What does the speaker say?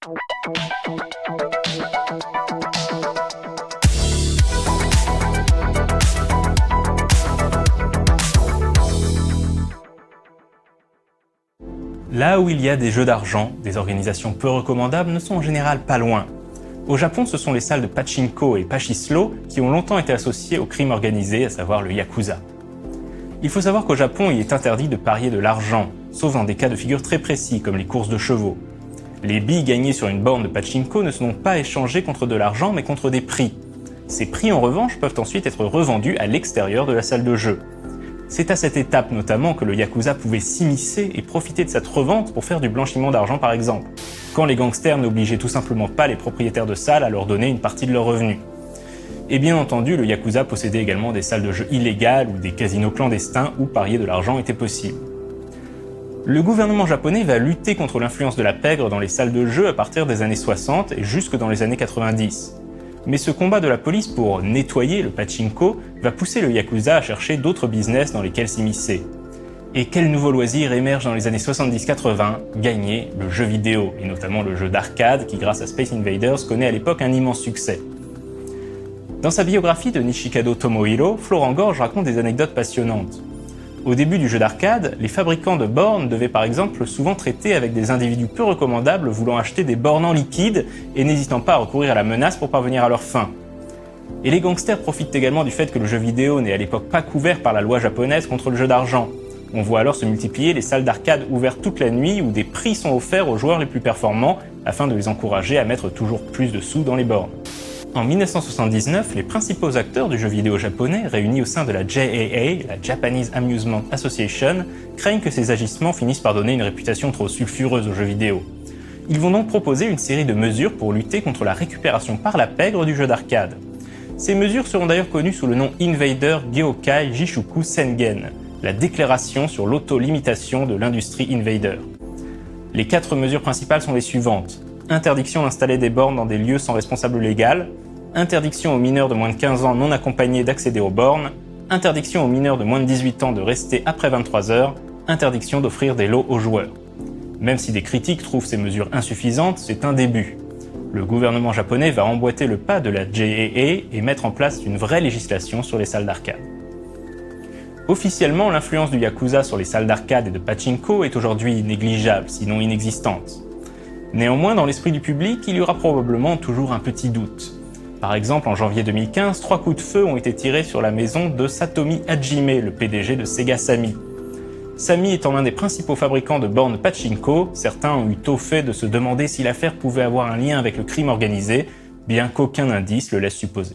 Là où il y a des jeux d'argent, des organisations peu recommandables ne sont en général pas loin. Au Japon, ce sont les salles de pachinko et pachislo qui ont longtemps été associées au crime organisé, à savoir le yakuza. Il faut savoir qu'au Japon, il est interdit de parier de l'argent, sauf dans des cas de figure très précis, comme les courses de chevaux. Les billes gagnées sur une borne de pachinko ne sont donc pas échangées contre de l'argent, mais contre des prix. Ces prix, en revanche, peuvent ensuite être revendus à l'extérieur de la salle de jeu. C'est à cette étape notamment que le yakuza pouvait s'immiscer et profiter de cette revente pour faire du blanchiment d'argent par exemple, quand les gangsters n'obligeaient tout simplement pas les propriétaires de salles à leur donner une partie de leurs revenus. Et bien entendu, le yakuza possédait également des salles de jeu illégales ou des casinos clandestins où parier de l'argent était possible. Le gouvernement japonais va lutter contre l'influence de la pègre dans les salles de jeu à partir des années 60 et jusque dans les années 90. Mais ce combat de la police pour nettoyer le pachinko va pousser le yakuza à chercher d'autres business dans lesquels s'immiscer. Et quel nouveau loisir émerge dans les années 70-80 ? Gagner le jeu vidéo, et notamment le jeu d'arcade qui, grâce à Space Invaders, connaît à l'époque un immense succès. Dans sa biographie de Nishikado Tomohiro, Florent Gorge raconte des anecdotes passionnantes. Au début du jeu d'arcade, les fabricants de bornes devaient par exemple souvent traiter avec des individus peu recommandables voulant acheter des bornes en liquide et n'hésitant pas à recourir à la menace pour parvenir à leurs fins. Et les gangsters profitent également du fait que le jeu vidéo n'est à l'époque pas couvert par la loi japonaise contre le jeu d'argent. On voit alors se multiplier les salles d'arcade ouvertes toute la nuit où des prix sont offerts aux joueurs les plus performants afin de les encourager à mettre toujours plus de sous dans les bornes. En 1979, les principaux acteurs du jeu vidéo japonais, réunis au sein de la JAA, la Japanese Amusement Association, craignent que ces agissements finissent par donner une réputation trop sulfureuse aux jeux vidéo. Ils vont donc proposer une série de mesures pour lutter contre la récupération par la pègre du jeu d'arcade. Ces mesures seront d'ailleurs connues sous le nom Invader Geokai Jishuku Sengen, la déclaration sur l'auto-limitation de l'industrie Invader. Les 4 mesures principales sont les suivantes. Interdiction d'installer des bornes dans des lieux sans responsable légal, interdiction aux mineurs de moins de 15 ans non accompagnés d'accéder aux bornes, interdiction aux mineurs de moins de 18 ans de rester après 23 heures, interdiction d'offrir des lots aux joueurs. Même si des critiques trouvent ces mesures insuffisantes, c'est un début. Le gouvernement japonais va emboîter le pas de la JAA et mettre en place une vraie législation sur les salles d'arcade. Officiellement, l'influence du yakuza sur les salles d'arcade et de pachinko est aujourd'hui négligeable, sinon inexistante. Néanmoins, dans l'esprit du public, il y aura probablement toujours un petit doute. Par exemple, en janvier 2015, 3 coups de feu ont été tirés sur la maison de Satomi Hajime, le PDG de Sega Sammy. Sammy étant l'un des principaux fabricants de bornes pachinko, certains ont eu tôt fait de se demander si l'affaire pouvait avoir un lien avec le crime organisé, bien qu'aucun indice le laisse supposer.